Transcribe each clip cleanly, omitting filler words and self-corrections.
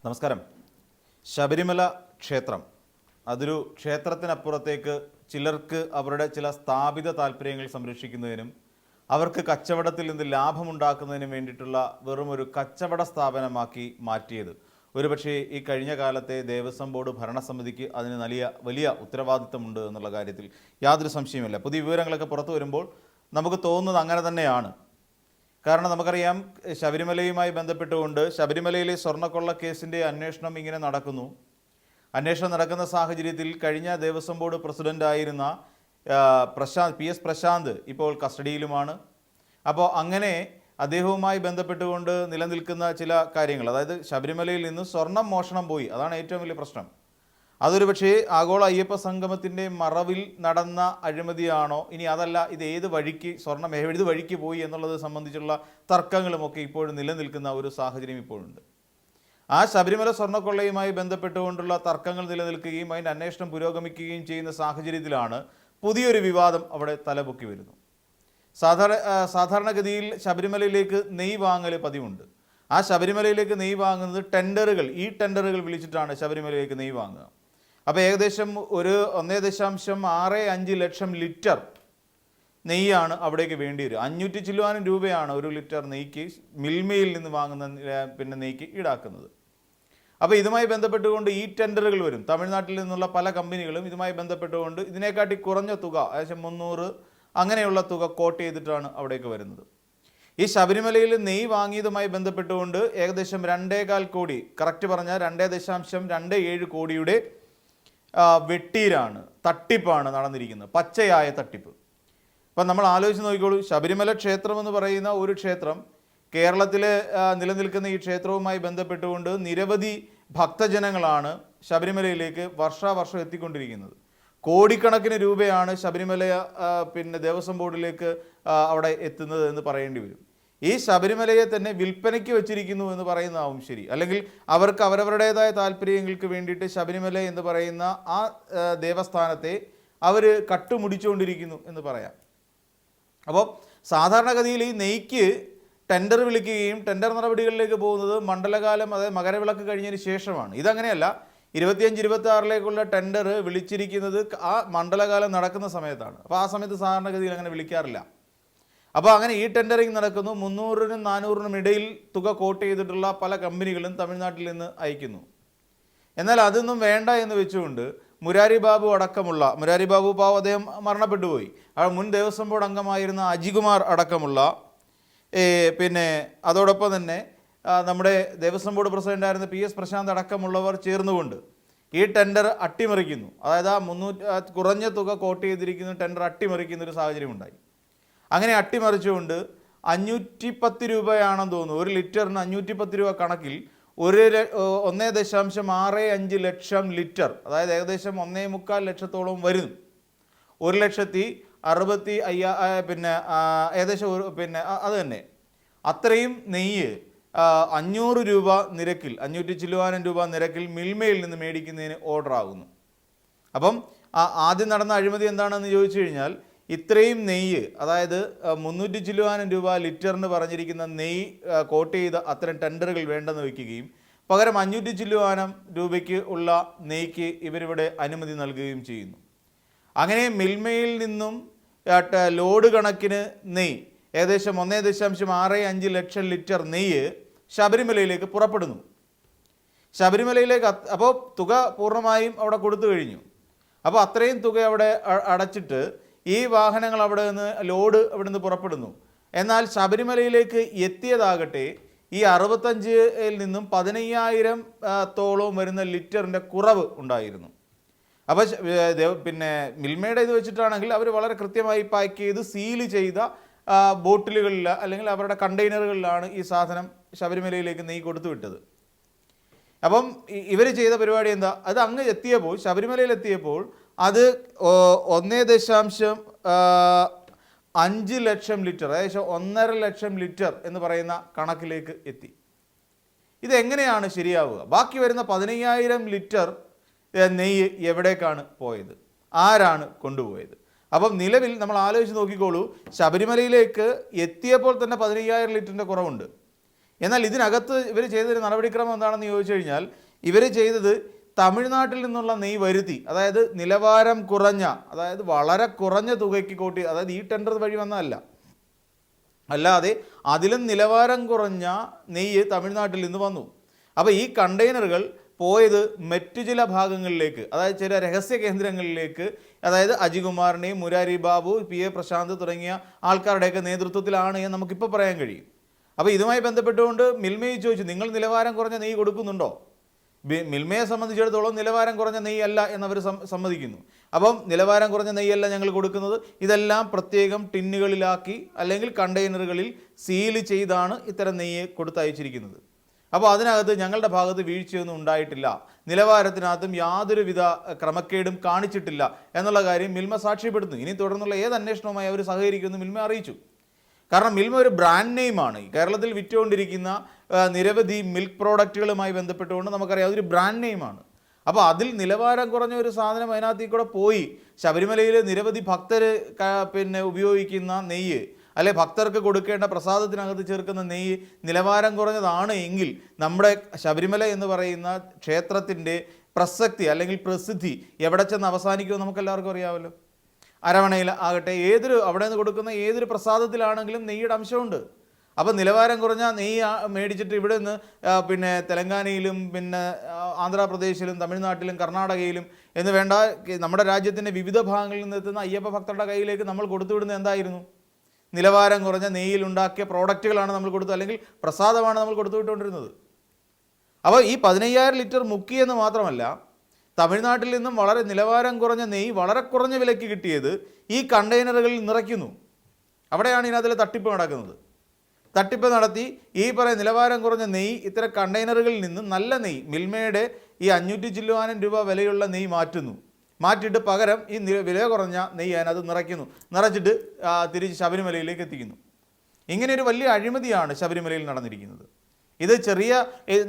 നമസ്കാരം. ശബരിമല ക്ഷേത്രം അതൊരു ക്ഷേത്രത്തിനപ്പുറത്തേക്ക് ചിലർക്ക് അവരുടെ ചില സ്ഥാപിത താല്പര്യങ്ങൾ സംരക്ഷിക്കുന്നതിനും അവർക്ക് കച്ചവടത്തിൽ നിന്ന് ലാഭമുണ്ടാക്കുന്നതിനും വേണ്ടിയിട്ടുള്ള വെറും ഒരു കച്ചവട സ്ഥാപനമാക്കി മാറ്റിയത് ഒരുപക്ഷേ ഈ കഴിഞ്ഞ കാലത്തെ ദേവസ്വം ബോർഡ് ഭരണസമിതിക്ക് അതിന് വലിയ ഉത്തരവാദിത്തമുണ്ട് എന്നുള്ള കാര്യത്തിൽ യാതൊരു സംശയമില്ല. പുതിയ വിവരങ്ങളൊക്കെ പുറത്തു വരുമ്പോൾ നമുക്ക് തോന്നുന്നത് അങ്ങനെ തന്നെയാണ്. കാരണം നമുക്കറിയാം, ശബരിമലയുമായി ബന്ധപ്പെട്ടുകൊണ്ട് ശബരിമലയിലെ സ്വർണ്ണക്കൊള്ള കേസിൻ്റെ അന്വേഷണം ഇങ്ങനെ നടക്കുന്നു. അന്വേഷണം നടക്കുന്ന സാഹചര്യത്തിൽ കഴിഞ്ഞ ദേവസ്വം ബോർഡ് പ്രസിഡൻ്റായിരുന്ന PS പ്രശാന്ത് ഇപ്പോൾ കസ്റ്റഡിയിലുമാണ്. അപ്പോൾ അങ്ങനെ അദ്ദേഹവുമായി ബന്ധപ്പെട്ടുകൊണ്ട് നിലനിൽക്കുന്ന ചില കാര്യങ്ങൾ, അതായത് ശബരിമലയിൽ നിന്ന് സ്വർണം മോഷണം പോയി, അതാണ് ഏറ്റവും വലിയ പ്രശ്നം. അതൊരു പക്ഷേ ആഗോള അയ്യപ്പ സംഗമത്തിൻ്റെ മറവിൽ നടന്ന അഴിമതിയാണോ, ഇനി അതല്ല ഇത് ഏത് വഴിക്ക് സ്വർണം ഏത് വഴിക്ക് പോയി എന്നുള്ളത് സംബന്ധിച്ചുള്ള തർക്കങ്ങളുമൊക്കെ ഇപ്പോഴും നിലനിൽക്കുന്ന ഒരു സാഹചര്യം ഇപ്പോഴുണ്ട്. ആ ശബരിമല സ്വർണ്ണക്കൊള്ളയുമായി ബന്ധപ്പെട്ടുകൊണ്ടുള്ള തർക്കങ്ങൾ നിലനിൽക്കുകയും അതിൻ്റെ അന്വേഷണം പുരോഗമിക്കുകയും ചെയ്യുന്ന സാഹചര്യത്തിലാണ് പുതിയൊരു വിവാദം അവിടെ തലപൊക്കി വരുന്നു. സാധാരണഗതിയിൽ ശബരിമലയിലേക്ക് നെയ് വാങ്ങൽ പതിവുണ്ട്. ആ ശബരിമലയിലേക്ക് നെയ് വാങ്ങുന്നത് ടെൻഡറുകൾ വിളിച്ചിട്ടാണ് ശബരിമലയിലേക്ക് നെയ് വാങ്ങുക. അപ്പോൾ ഏകദേശം ഒരു 1.65 ലക്ഷം ലിറ്റർ നെയ്യാണ് അവിടേക്ക് വേണ്ടി വരും. 500 ചില്ലുവാനും രൂപയാണ് ഒരു ലിറ്റർ നെയ്ക്ക് മിൽമയിൽ നിന്ന് വാങ്ങുന്ന നെയ്ക്ക് ഈടാക്കുന്നത്. അപ്പോൾ ഇതുമായി ബന്ധപ്പെട്ടുകൊണ്ട് ഈ ടെൻഡറുകൾ വരും. തമിഴ്നാട്ടിൽ നിന്നുള്ള പല കമ്പനികളും ഇതുമായി ബന്ധപ്പെട്ടുകൊണ്ട് ഇതിനെക്കാട്ടി കുറഞ്ഞ തുക, ഏകദേശം 300 അങ്ങനെയുള്ള തുക കോട്ട് ചെയ്തിട്ടാണ് അവിടേക്ക് വരുന്നത്. ഈ ശബരിമലയിൽ നെയ്യ് വാങ്ങിയതുമായി ബന്ധപ്പെട്ടുകൊണ്ട് ഏകദേശം 2.25 കോടി, കറക്റ്റ് പറഞ്ഞാൽ 2.27 കോടിയുടെ തട്ടിപ്പാണ് നടന്നിരിക്കുന്നത്, പച്ചയായ തട്ടിപ്പ്. അപ്പം നമ്മൾ ആലോചിച്ച് നോക്കിക്കോളൂ, ശബരിമല ക്ഷേത്രം എന്ന് പറയുന്ന ഒരു ക്ഷേത്രം, കേരളത്തിൽ നിലനിൽക്കുന്ന ഈ ക്ഷേത്രവുമായി ബന്ധപ്പെട്ടുകൊണ്ട് നിരവധി ഭക്തജനങ്ങളാണ് ശബരിമലയിലേക്ക് വർഷാവർഷം എത്തിക്കൊണ്ടിരിക്കുന്നത്. കോടിക്കണക്കിന് രൂപയാണ് ശബരിമല ദേവസ്വം ബോർഡിലേക്ക് അവിടെ എത്തുന്നത് എന്ന് പറയേണ്ടി വരും. ഈ ശബരിമലയെ തന്നെ വിൽപ്പനയ്ക്ക് വെച്ചിരിക്കുന്നു എന്ന് പറയുന്നതാവും ശരി. അല്ലെങ്കിൽ അവർക്ക് അവരവരുടേതായ താല്പര്യങ്ങൾക്ക് വേണ്ടിയിട്ട് ശബരിമല എന്ന് പറയുന്ന ആ ദേവസ്ഥാനത്തെ അവർ കട്ടുമുടിച്ചുകൊണ്ടിരിക്കുന്നു എന്ന് പറയാം. അപ്പോൾ സാധാരണഗതിയിൽ ഈ നെയ്ക്ക് ടെൻഡർ വിളിക്കുകയും ടെൻഡർ നടപടികളിലേക്ക് പോകുന്നത് മണ്ഡലകാലം, അതായത് മകരവിളക്ക് കഴിഞ്ഞതിന് ശേഷമാണ്. ഇതങ്ങനെയല്ല, 25-26 ടെൻഡർ വിളിച്ചിരിക്കുന്നത് ആ മണ്ഡലകാലം നടക്കുന്ന സമയത്താണ്. അപ്പോൾ ആ സമയത്ത് സാധാരണഗതിയിൽ അങ്ങനെ വിളിക്കാറില്ല. അപ്പോൾ അങ്ങനെ ഈ ടെൻഡറിങ് നടക്കുന്നു. 300-നും 400-നും ഇടയിൽ തുക കോട്ട് ചെയ്തിട്ടുള്ള പല കമ്പനികളും തമിഴ്നാട്ടിൽ നിന്ന് അയക്കുന്നു. എന്നാൽ അതൊന്നും വേണ്ട എന്ന് വെച്ചുകൊണ്ട് മുരാരി ബാബു പാവം അദ്ദേഹം മരണപ്പെട്ടു പോയി. മുൻ ദേവസ്വം ബോർഡ് അംഗമായിരുന്ന അജികുമാർ അടക്കമുള്ള അതോടൊപ്പം തന്നെ നമ്മുടെ ദേവസ്വം ബോർഡ് പ്രസിഡൻ്റായിരുന്ന PS പ്രശാന്ത് അടക്കമുള്ളവർ ചേർന്നുകൊണ്ട് ഈ ടെൻഡർ അട്ടിമറിക്കുന്നു. അതായത് കുറഞ്ഞ തുക കോട്ട് ചെയ്തിരിക്കുന്ന ടെൻഡർ അട്ടിമറിക്കുന്ന ഒരു സാഹചര്യം ഉണ്ടായി. അങ്ങനെ അട്ടിമറിച്ചുകൊണ്ട് 510 രൂപയാണെന്ന് തോന്നുന്നു, ഒരു ലിറ്ററിന് 510 രൂപ കണക്കിൽ 1.65 ലക്ഷം ലിറ്റർ, അതായത് ഏകദേശം 1.25 ലക്ഷത്തോളം വരുന്നു. 1,60,65,000 ഏകദേശം അത് തന്നെ അത്രയും നെയ്യ് 500 രൂപ നിരക്കിൽ, 500 ചില്ലുവാനും രൂപ നിരക്കിൽ മിൽമയിൽ നിന്ന് മേടിക്കുന്നതിന് ഓർഡർ ആകുന്നു. അപ്പം ആദ്യം നടന്ന അഴിമതി എന്താണെന്ന് ചോദിച്ചു കഴിഞ്ഞാൽ, ഇത്രയും നെയ്യ്, അതായത് 300 ചില്ലുവാനും രൂപ ലിറ്ററിന് പറഞ്ഞിരിക്കുന്ന നെയ്യ് കോട്ട് ചെയ്ത് അത്തരം ടെൻഡറുകൾ വേണ്ടെന്ന് വയ്ക്കുകയും പകരം 500 ചില്ലുവാനും രൂപയ്ക്ക് ഉള്ള നെയ്ക്ക് ഇവരിവിടെ അനുമതി നൽകുകയും ചെയ്യുന്നു. അങ്ങനെ മിൽമയിൽ നിന്നും ലോഡ് കണക്കിന് നെയ്യ്, ഏകദേശം 1.65 ലക്ഷം ലിറ്റർ നെയ്യ് ശബരിമലയിലേക്ക് പുറപ്പെടുന്നു. ശബരിമലയിലേക്ക് അപ്പോൾ തുക പൂർണ്ണമായും അവിടെ കൊടുത്തു കഴിഞ്ഞു. അപ്പോൾ അത്രയും തുക അവിടെ അടച്ചിട്ട് ഈ വാഹനങ്ങൾ ലോഡ് അവിടെ നിന്ന് പുറപ്പെടുന്നു. എന്നാൽ ശബരിമലയിലേക്ക് എത്തിയതാകട്ടെ ഈ 65-ൽ നിന്നും 15,000-തോളം വരുന്ന ലിറ്ററിൻ്റെ കുറവ് ഉണ്ടായിരുന്നു. അപ്പോൾ മിൽമയുടെ ഇത് വെച്ചിട്ടാണെങ്കിൽ അവർ വളരെ കൃത്യമായി പാക്ക് ചെയ്ത് സീല് ചെയ്ത ബോട്ടിലുകളിൽ അല്ലെങ്കിൽ അവരുടെ കണ്ടെയ്നറുകളിലാണ് ഈ സാധനം ശബരിമലയിലേക്ക് നെയ്യ് കൊടുത്തു വിട്ടത്. അപ്പം ഇവർ ചെയ്ത പരിപാടി എന്താ, അത് അങ്ങ് എത്തിയപ്പോൾ, ശബരിമലയിൽ എത്തിയപ്പോൾ അത് 1.5 ലക്ഷം ലിറ്റർ, ഏകദേശം 1.5 ലക്ഷം ലിറ്റർ എന്ന് പറയുന്ന കണക്കിലേക്ക് എത്തി. ഇതെങ്ങനെയാണ് ശരിയാവുക? ബാക്കി വരുന്ന 15,000 ലിറ്റർ നെയ്യ് എവിടേക്കാണ് പോയത്? ആരാണ് കൊണ്ടുപോയത്? അപ്പം നിലവിൽ നമ്മൾ ആലോചിച്ച് നോക്കിക്കോളൂ, ശബരിമലയിലേക്ക് എത്തിയപ്പോൾ തന്നെ 15,000 ലിറ്ററിൻ്റെ കുറവുണ്ട്. എന്നാൽ ഇതിനകത്ത് ഇവർ ചെയ്തൊരു നടപടിക്രമം എന്താണെന്ന് ചോദിച്ചു കഴിഞ്ഞാൽ, ഇവർ ചെയ്തത് തമിഴ്നാട്ടിൽ നിന്നുള്ള നെയ്യ് വരുത്തി, അതായത് നിലവാരം കുറഞ്ഞ, അതായത് വളരെ കുറഞ്ഞ തുകയ്ക്ക് കൂട്ടി, അതായത് ഈ ടെൻഡർ വഴി വന്നതല്ല, അല്ലാതെ അതിലും നിലവാരം കുറഞ്ഞ നെയ്യ് തമിഴ്നാട്ടിൽ നിന്ന് വന്നു. അപ്പോൾ ഈ കണ്ടെയ്നറുകൾ പോയത് മറ്റു ചില ഭാഗങ്ങളിലേക്ക്, അതായത് ചില രഹസ്യ കേന്ദ്രങ്ങളിലേക്ക്, അതായത് അജികുമാറിനെയും മുരാരി ബാബു, PA പ്രശാന്ത് തുടങ്ങിയ ആൾക്കാരുടെയൊക്കെ നേതൃത്വത്തിലാണ് എന്ന് നമുക്കിപ്പോൾ പറയാൻ കഴിയും. അപ്പോൾ ഇതുമായി ബന്ധപ്പെട്ടുകൊണ്ട് മിൽമയെ ചോദിച്ചു, നിങ്ങൾ നിലവാരം കുറഞ്ഞ നെയ്യ് കൊടുക്കുന്നുണ്ടോ? മിൽമയെ സംബന്ധിച്ചിടത്തോളം നിലവാരം കുറഞ്ഞ നെയ്യല്ല എന്നവർ സമ്മതിക്കുന്നു. അപ്പം നിലവാരം കുറഞ്ഞ നെയ്യല്ല ഞങ്ങൾ കൊടുക്കുന്നത്, ഇതെല്ലാം പ്രത്യേകം ടിന്നുകളിലാക്കി അല്ലെങ്കിൽ കണ്ടെയ്നറുകളിൽ സീല് ചെയ്താണ് ഇത്തരം നെയ്യ് കൊടുത്തയച്ചിരിക്കുന്നത്. അപ്പോൾ അതിനകത്ത് ഞങ്ങളുടെ ഭാഗത്ത് വീഴ്ചയൊന്നും ഉണ്ടായിട്ടില്ല, നിലവാരത്തിനകത്തും യാതൊരുവിധ ക്രമക്കേടും കാണിച്ചിട്ടില്ല എന്നുള്ള കാര്യം മിൽമ സാക്ഷ്യപ്പെടുന്നു. ഇനി തുടർന്നുള്ള ഏത് അന്വേഷണവുമായി അവർ സഹകരിക്കുമെന്ന് മിൽമ അറിയിച്ചു. കാരണം മിൽമ ഒരു ബ്രാൻഡ് നെയിമാണ്. കേരളത്തിൽ വിറ്റുകൊണ്ടിരിക്കുന്ന നിരവധി മിൽക്ക് പ്രോഡക്റ്റുകളുമായി ബന്ധപ്പെട്ടുകൊണ്ട് നമുക്കറിയാം അതൊരു ബ്രാൻഡ് നെയിമാണ്. അപ്പോൾ അതിൽ നിലവാരം കുറഞ്ഞ ഒരു സാധനം അതിനകത്തിൽ കൂടെ പോയി ശബരിമലയിൽ നിരവധി ഭക്തർ ഉപയോഗിക്കുന്ന നെയ്യ്, അല്ലെ ഭക്തർക്ക് കൊടുക്കേണ്ട പ്രസാദത്തിനകത്ത് ചേർക്കുന്ന നെയ്യ് നിലവാരം കുറഞ്ഞതാണ് എങ്കിൽ നമ്മുടെ ശബരിമല എന്ന് പറയുന്ന ക്ഷേത്രത്തിൻ്റെ പ്രസക്തി അല്ലെങ്കിൽ പ്രസിദ്ധി എവിടെ ചെന്ന് അവസാനിക്കുമെന്ന് നമുക്കെല്ലാവർക്കും അറിയാമല്ലോ. അരവണയിൽ ആകട്ടെ, അവിടെ നിന്ന് കൊടുക്കുന്ന ഏതൊരു പ്രസാദത്തിലാണെങ്കിലും നെയ്യുടെ അംശമുണ്ട്. അപ്പോൾ നിലവാരം കുറഞ്ഞ നെയ്യ് മേടിച്ചിട്ട് ഇവിടെ നിന്ന് തെലങ്കാനയിലും ആന്ധ്രാപ്രദേശിലും തമിഴ്നാട്ടിലും കർണാടകയിലും എന്ന് വേണ്ട നമ്മുടെ രാജ്യത്തിൻ്റെ വിവിധ ഭാഗങ്ങളിൽ നിന്ന് എത്തുന്ന അയ്യപ്പ ഭക്തരുടെ കയ്യിലേക്ക് നമ്മൾ കൊടുത്തുവിടുന്നത് എന്തായിരുന്നു? നിലവാരം കുറഞ്ഞ നെയ്യിലുണ്ടാക്കിയ പ്രോഡക്റ്റുകളാണ് നമ്മൾ കൊടുത്തത്, അല്ലെങ്കിൽ പ്രസാദമാണ് നമ്മൾ കൊടുത്തുവിട്ടുകൊണ്ടിരുന്നത്. അപ്പോൾ ഈ 15,000 ലിറ്റർ മുക്കിയെന്ന് മാത്രമല്ല, തമിഴ്നാട്ടിൽ നിന്നും വളരെ നിലവാരം കുറഞ്ഞ നെയ്യ് വളരെ കുറഞ്ഞ വിലയ്ക്ക് കിട്ടിയത് ഈ കണ്ടെയ്നറുകളിൽ നിറയ്ക്കുന്നു. അവിടെയാണ് ഇതിനകത്തിലെ തട്ടിപ്പ് നടക്കുന്നത്. തട്ടിപ്പ് നടത്തി ഈ പറയുന്ന നിലവാരം കുറഞ്ഞ നെയ്യ് ഇത്തരം കണ്ടെയ്നറുകളിൽ നിന്ന് നല്ല നെയ്യ്, മിൽമയുടെ ഈ 500 ചില്ലുവാനം രൂപ വിലയുള്ള നെയ്യ് മാറ്റിയിട്ട് പകരം ഈ വില കുറഞ്ഞ നെയ്യ് അതിനകത്ത് നിറച്ചിട്ട് തിരിച്ച് ശബരിമലയിലേക്ക് എത്തിക്കുന്നു. ഇങ്ങനെ ഒരു വലിയ അഴിമതിയാണ് ശബരിമലയിൽ നടന്നിരിക്കുന്നത്. ഇത്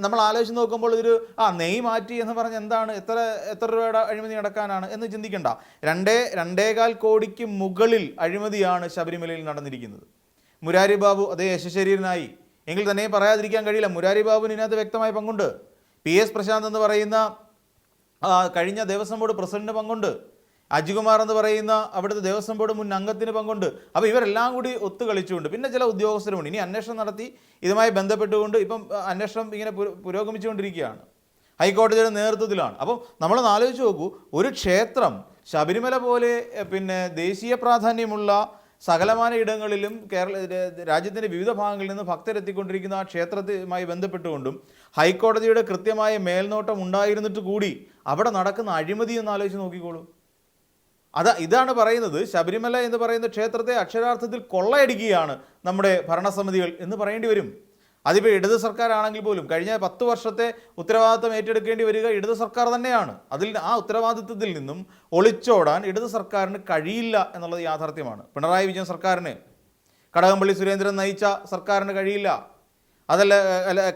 നമ്മൾ ആലോചിച്ച് നോക്കുമ്പോൾ ഇതൊരു നെയ്യ് മാറ്റി എന്ന് പറഞ്ഞ് എന്താണ്, എത്ര രൂപയുടെ അഴിമതി നടക്കാനാണ് എന്ന് ചിന്തിക്കേണ്ട. 2.25 കോടിക്ക് മുകളിൽ അഴിമതിയാണ് ശബരിമലയിൽ നടന്നിരിക്കുന്നത്. മുരാരി ബാബു അതേ യശശരീരനായി എങ്കിൽ തന്നെ പറയാതിരിക്കാൻ കഴിയില്ല. മുരാരി ബാബുവിന് ഇതിനകത്ത് വ്യക്തമായ പങ്കുണ്ട്. PS പ്രശാന്ത് എന്ന് പറയുന്ന കഴിഞ്ഞ ദേവസ്വം ബോർഡ് പ്രസിഡന്റിന് പങ്കുണ്ട്. അജികുമാർ എന്ന് പറയുന്ന അവിടുത്തെ ദേവസ്വം ബോർഡ് മുൻ അംഗത്തിന് പങ്കുണ്ട്. അപ്പോൾ ഇവരെല്ലാം കൂടി ഒത്തുകളിച്ചുകൊണ്ട് പിന്നെ ചില ഉദ്യോഗസ്ഥരുമുണ്ട്. ഇനി അന്വേഷണം നടത്തി ഇതുമായി ബന്ധപ്പെട്ടുകൊണ്ട് ഇപ്പം അന്വേഷണം ഇങ്ങനെ പുരോഗമിച്ചുകൊണ്ടിരിക്കുകയാണ്, ഹൈക്കോടതിയുടെ നേതൃത്വത്തിലാണ്. അപ്പം നമ്മളൊന്ന് ആലോചിച്ച് നോക്കൂ, ഒരു ക്ഷേത്രം ശബരിമല പോലെ ദേശീയ പ്രാധാന്യമുള്ള സകലമാന ഇടങ്ങളിലും രാജ്യത്തിൻ്റെ വിവിധ ഭാഗങ്ങളിൽ നിന്ന് ഭക്തരെത്തിക്കൊണ്ടിരിക്കുന്ന ആ ക്ഷേത്രവുമായി ബന്ധപ്പെട്ടുകൊണ്ടും ഹൈക്കോടതിയുടെ കൃത്യമായ മേൽനോട്ടം ഉണ്ടായിരുന്നിട്ട് കൂടി അവിടെ നടക്കുന്ന അഴിമതി എന്ന് ആലോചിച്ച് നോക്കിക്കോളൂ. ഇതാണ് പറയുന്നത്, ശബരിമല എന്ന് പറയുന്ന ക്ഷേത്രത്തെ അക്ഷരാർത്ഥത്തിൽ കൊള്ളയടിക്കുകയാണ് നമ്മുടെ ഭരണസമിതികൾ എന്ന് പറയേണ്ടി വരും. അതിപ്പോൾ ഇടത് സർക്കാരാണെങ്കിൽ പോലും കഴിഞ്ഞ 10 വർഷത്തെ ഉത്തരവാദിത്തം ഏറ്റെടുക്കേണ്ടി വരിക ഇടത് സർക്കാർ തന്നെയാണ്. ആ ഉത്തരവാദിത്തത്തിൽ നിന്നും ഒളിച്ചോടാൻ ഇടത് സർക്കാരിന് കഴിയില്ല എന്നുള്ളത് യാഥാർത്ഥ്യമാണ്. പിണറായി വിജയൻ സർക്കാരിന്, കടകംപള്ളി സുരേന്ദ്രൻ നയിച്ച സർക്കാരിന് കഴിയില്ല.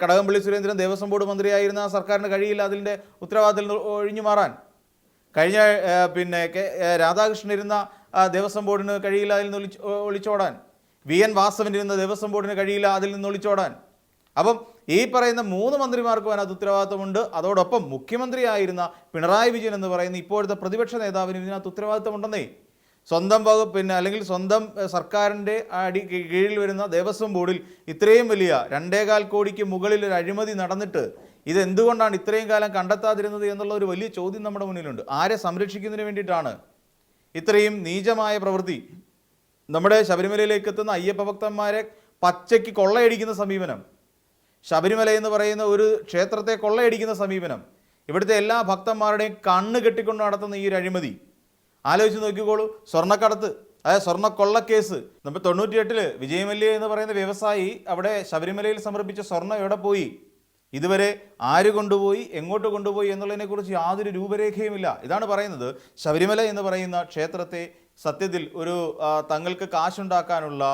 കടകംപള്ളി സുരേന്ദ്രൻ ദേവസ്വം ബോർഡ് മന്ത്രിയായിരുന്ന സർക്കാരിന് കഴിയില്ല അതിൻ്റെ ഉത്തരവാദിത്തത്തിൽ ഒഴിഞ്ഞു മാറാൻ. കഴിഞ്ഞ രാധാകൃഷ്ണൻ ഇരുന്ന ദേവസ്വം ബോർഡിന് കഴിയില്ല അതിൽ നിന്ന് ഒളിച്ചോടാൻ. VN വാസവൻ ഇരുന്ന ദേവസ്വം ബോർഡിന് കഴിയില്ല അതിൽ നിന്ന് ഒളിച്ചോടാൻ. അപ്പം ഈ പറയുന്ന 3 മന്ത്രിമാർക്കും അതിനകത്ത് ഉത്തരവാദിത്തമുണ്ട്. അതോടൊപ്പം മുഖ്യമന്ത്രിയായിരുന്ന പിണറായി വിജയൻ എന്ന് പറയുന്ന ഇപ്പോഴത്തെ പ്രതിപക്ഷ നേതാവിന് ഇതിനകത്ത് ഉത്തരവാദിത്തമുണ്ടെന്നേ. സ്വന്തം വകുപ്പ് അല്ലെങ്കിൽ സ്വന്തം സർക്കാരിൻ്റെ കീഴിൽ വരുന്ന ദേവസ്വം ബോർഡിൽ ഇത്രയും വലിയ 2.25 കോടിക്ക് മുകളിൽ ഒരു അഴിമതി നടന്നിട്ട് ഇതെന്തുകൊണ്ടാണ് ഇത്രയും കാലം കണ്ടെത്താതിരുന്നത് എന്നുള്ള ഒരു വലിയ ചോദ്യം നമ്മുടെ മുന്നിലുണ്ട്. ആരെ സംരക്ഷിക്കുന്നതിന് വേണ്ടിയിട്ടാണ് ഇത്രയും നീചമായ പ്രവൃത്തി? നമ്മുടെ ശബരിമലയിലേക്ക് എത്തുന്ന അയ്യപ്പ ഭക്തന്മാരെ പച്ചയ്ക്ക് കൊള്ളയടിക്കുന്ന സമീപനം, ശബരിമല എന്ന് പറയുന്ന ഒരു ക്ഷേത്രത്തെ കൊള്ളയടിക്കുന്ന സമീപനം, ഇവിടുത്തെ എല്ലാ ഭക്തന്മാരുടെയും കണ്ണ് കെട്ടിക്കൊണ്ട് നടത്തുന്ന ഈ ഒരു അഴിമതി ആലോചിച്ച് നോക്കിക്കോളൂ. സ്വർണ്ണക്കടത്ത്, അതായത് സ്വർണ്ണക്കൊള്ളക്കേസ്. നമ്മൾ 98 വിജയ് മല്യ എന്ന് പറയുന്ന വ്യവസായി അവിടെ ശബരിമലയിൽ സമർപ്പിച്ച സ്വർണ്ണം എവിടെ പോയി, ഇതുവരെ ആര് കൊണ്ടുപോയി, എങ്ങോട്ട് കൊണ്ടുപോയി എന്നുള്ളതിനെക്കുറിച്ച് യാതൊരു രൂപരേഖയുമില്ല. ഇതാണ് പറയുന്നത്, ശബരിമല എന്ന് പറയുന്ന ക്ഷേത്രത്തെ സത്യത്തിൽ ഒരു തങ്ങൾക്ക് കാശുണ്ടാക്കാനുള്ള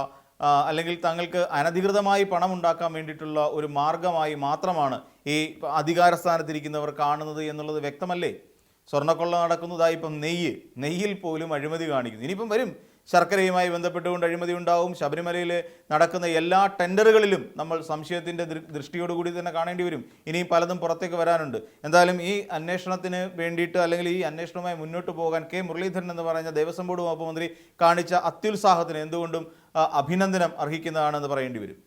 അല്ലെങ്കിൽ തങ്ങൾക്ക് അനധികൃതമായി പണം ഉണ്ടാക്കാൻ വേണ്ടിയിട്ടുള്ള ഒരു മാർഗമായി മാത്രമാണ് ഈ അധികാര സ്ഥാനത്തിരിക്കുന്നവർ കാണുന്നത് എന്നുള്ളത് വ്യക്തമല്ലേ? സ്വർണ്ണക്കൊള്ള നടക്കുന്നതായി ഇപ്പം നെയ്യിൽ പോലും അഴിമതി കാണിക്കുന്നു. ഇനിയിപ്പം വരും ശർക്കരയുമായി ബന്ധപ്പെട്ടുകൊണ്ട് അഴിമതി ഉണ്ടാവും. ശബരിമലയിൽ നടക്കുന്ന എല്ലാ ടെൻഡറുകളിലും നമ്മൾ സംശയത്തിൻ്റെ ദൃഷ്ടിയോടുകൂടി തന്നെ കാണേണ്ടി വരും. ഇനിയും പലതും പുറത്തേക്ക് വരാനുണ്ട്. എന്തായാലും ഈ അന്വേഷണത്തിന് വേണ്ടിയിട്ട് അല്ലെങ്കിൽ ഈ അന്വേഷണവുമായി മുന്നോട്ട് പോകാൻ കെ മുരളീധരൻ എന്ന് പറയുന്ന ദേവസ്വം ബോർഡ് വകുപ്പ് മന്ത്രി കാണിച്ച അത്യുത്സാഹത്തിന് എന്തുകൊണ്ടും അഭിനന്ദനം അർഹിക്കുന്നതാണെന്ന് പറയേണ്ടി വരും.